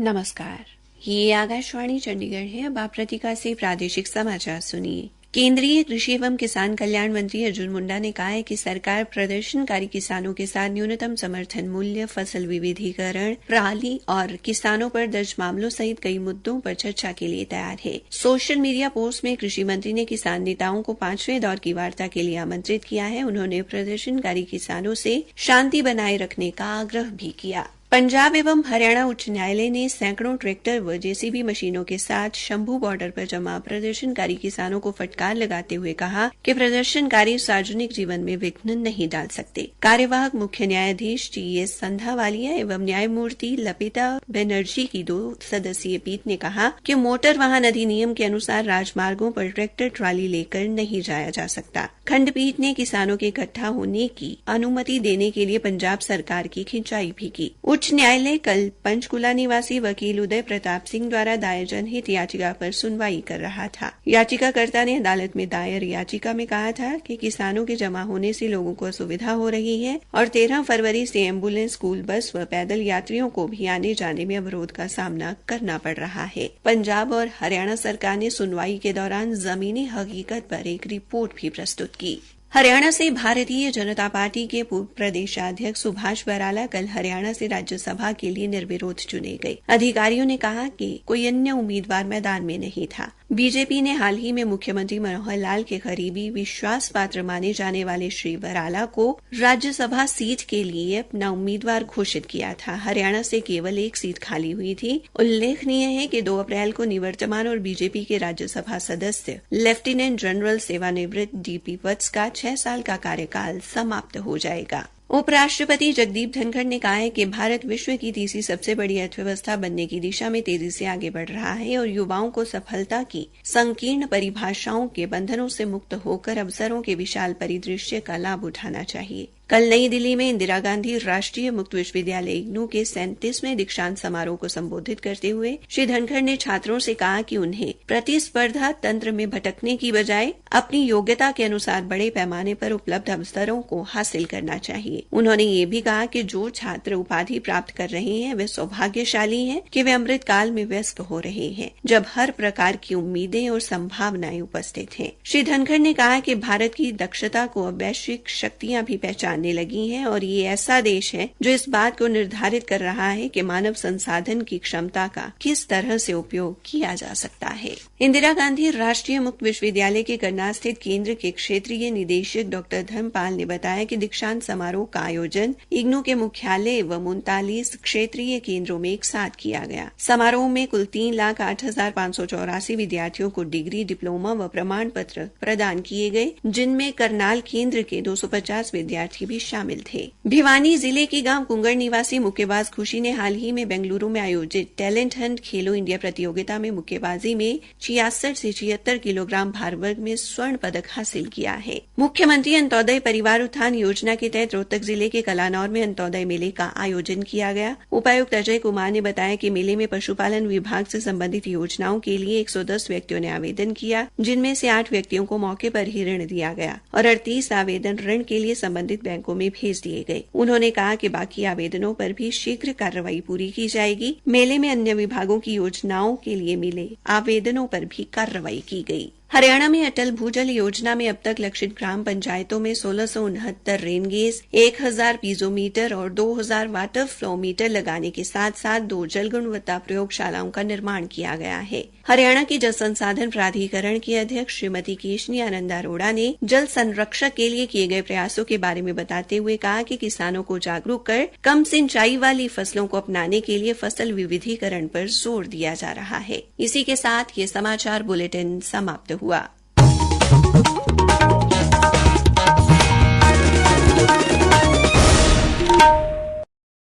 नमस्कार, ये आकाशवाणी चंडीगढ़ है। अब आप प्रतिका से प्रादेशिक समाचार सुनिए। केंद्रीय कृषि एवं किसान कल्याण मंत्री अर्जुन मुंडा ने कहा है कि सरकार प्रदर्शनकारी किसानों के साथ न्यूनतम समर्थन मूल्य, फसल विविधीकरण प्रणाली और किसानों पर दर्ज मामलों सहित कई मुद्दों पर चर्चा के लिए तैयार है। सोशल मीडिया पोस्ट में कृषि मंत्री ने किसान नेताओं को 5वें दौर की वार्ता के लिए आमंत्रित किया है। उन्होंने प्रदर्शनकारी किसानों से शांति बनाए रखने का आग्रह भी किया। पंजाब एवं हरियाणा उच्च न्यायालय ने सैकड़ों ट्रैक्टर व जेसीबी मशीनों के साथ शंभू बॉर्डर पर जमा प्रदर्शनकारी किसानों को फटकार लगाते हुए कहा कि प्रदर्शनकारी सार्वजनिक जीवन में विघ्न नहीं डाल सकते। कार्यवाहक मुख्य न्यायाधीश टीएस संधावालिया एवं न्यायमूर्ति लपिता बनर्जी की 2 सदस्यीय पीठ ने कहा कि मोटर वाहन अधिनियम के अनुसार राजमार्गों पर ट्रैक्टर ट्राली लेकर नहीं जाया जा सकता। खंडपीठ ने किसानों के इकट्ठा होने की अनुमति देने के लिए पंजाब सरकार की खिंचाई भी की। उच्च न्यायालय कल पंचकुला निवासी वकील उदय प्रताप सिंह द्वारा दायर जनहित याचिका पर सुनवाई कर रहा था। याचिकाकर्ता ने अदालत में दायर याचिका में कहा था कि किसानों के जमा होने से लोगों को असुविधा हो रही है और 13 फरवरी से एम्बुलेंस, स्कूल बस व पैदल यात्रियों को भी आने जाने में अवरोध का सामना करना पड़ रहा है। पंजाब और हरियाणा सरकार ने सुनवाई के दौरान जमीनी हकीकत पर एक रिपोर्ट भी प्रस्तुत की। हरियाणा से भारतीय जनता पार्टी के पूर्व प्रदेशाध्यक्ष सुभाष बराला कल हरियाणा से राज्यसभा के लिए निर्विरोध चुने गए। अधिकारियों ने कहा कि कोई अन्य उम्मीदवार मैदान में नहीं था। बीजेपी ने हाल ही में मुख्यमंत्री मनोहर लाल के करीबी विश्वास पात्र माने जाने वाले श्री बराला को राज्यसभा सीट के लिए अपना उम्मीदवार घोषित किया था। हरियाणा से केवल 1 सीट खाली हुई थी। उल्लेखनीय है कि 2 अप्रैल को निवर्तमान और बीजेपी के राज्यसभा सदस्य लेफ्टिनेंट जनरल सेवानिवृत्त डीपी वत्स का 6 साल का कार्यकाल समाप्त हो जाएगा। उपराष्ट्रपति जगदीप धनखड़ ने कहा है कि भारत विश्व की तीसरी सबसे बड़ी अर्थव्यवस्था बनने की दिशा में तेजी से आगे बढ़ रहा है और युवाओं को सफलता की संकीर्ण परिभाषाओं के बंधनों से मुक्त होकर अवसरों के विशाल परिदृश्य का लाभ उठाना चाहिए। कल नई दिल्ली में इंदिरा गांधी राष्ट्रीय मुक्त विश्वविद्यालय इग्नू के 37वें दीक्षांत समारोह को संबोधित करते हुए श्री धनखड़ ने छात्रों से कहा कि उन्हें प्रतिस्पर्धा तंत्र में भटकने की बजाय अपनी योग्यता के अनुसार बड़े पैमाने पर उपलब्ध अवसरों को हासिल करना चाहिए। उन्होंने ये भी कहा कि जो छात्र उपाधि प्राप्त कर रहे हैं वे सौभाग्यशाली हैं कि वे अमृत काल में व्यस्त हो रहे हैं, जब हर प्रकार की उम्मीदें और संभावनाएं उपस्थित हैं। श्री धनखड़ ने कहा कि भारत की दक्षता को अब वैश्विक शक्तियां भी पहचानने लगी हैं और ये ऐसा देश है जो इस बात को निर्धारित कर रहा है कि मानव संसाधन की क्षमता का किस तरह से उपयोग किया जा सकता है। इंदिरा गांधी राष्ट्रीय मुक्त विश्वविद्यालय के करनाल स्थित केंद्र के क्षेत्रीय निदेशक डॉक्टर धर्मपाल ने बताया कि दीक्षांत समारोह का आयोजन इग्नू के मुख्यालय एवं 39 क्षेत्रीय केंद्रों में एक साथ किया गया। समारोह में कुल 3,08,584 विद्यार्थियों को डिग्री, डिप्लोमा व प्रमाण पत्र प्रदान किए गए, जिनमें करनाल केंद्र के 250 विद्यार्थी भी शामिल थे। भिवानी जिले के गांव कुंगड़ निवासी मुक्केबाज खुशी ने हाल ही में बेंगलुरु में आयोजित टैलेंट हंट खेलो इंडिया प्रतियोगिता में मुक्केबाजी में 66 से 76 किलोग्राम भार वर्ग में स्वर्ण पदक हासिल किया है। मुख्यमंत्री अंत्योदय परिवार उत्थान योजना के तहत रोहतक जिले के कलानौर में अंत्योदय मेले का आयोजन किया गया। उपायुक्त अजय कुमार ने बताया कि मेले में पशुपालन विभाग से संबंधित योजनाओं के लिए 110 व्यक्तियों ने आवेदन किया, जिनमें से 8 व्यक्तियों को मौके पर ही ऋण दिया गया और 38 आवेदन ऋण के लिए संबंधित बैंकों में भेज दिए गए। उन्होंने कहा कि बाकी आवेदनों पर भी शीघ्र कार्रवाई पूरी की जाएगी। मेले में अन्य विभागों की योजनाओं के लिए मिले आवेदनों पर भी कार्रवाई की गई। हरियाणा में अटल भूजल योजना में अब तक लक्षित ग्राम पंचायतों में 1669 रेनगेज, 1000 पीजोमीटर और 2000 वाटर फ्लो मीटर लगाने के साथ साथ 2 जल गुणवत्ता प्रयोगशालाओं का निर्माण किया गया है। हरियाणा की जल संसाधन प्राधिकरण की अध्यक्ष श्रीमती केशनी आनंद अरोड़ा ने जल संरक्षण के लिए किए गए प्रयासों के बारे में बताते हुए कहा कि किसानों को जागरूक कर कम सिंचाई वाली फसलों को अपनाने के लिए फसल विविधीकरण पर जोर दिया जा रहा है। इसी के साथ ये समाचार बुलेटिन समाप्त हुआ।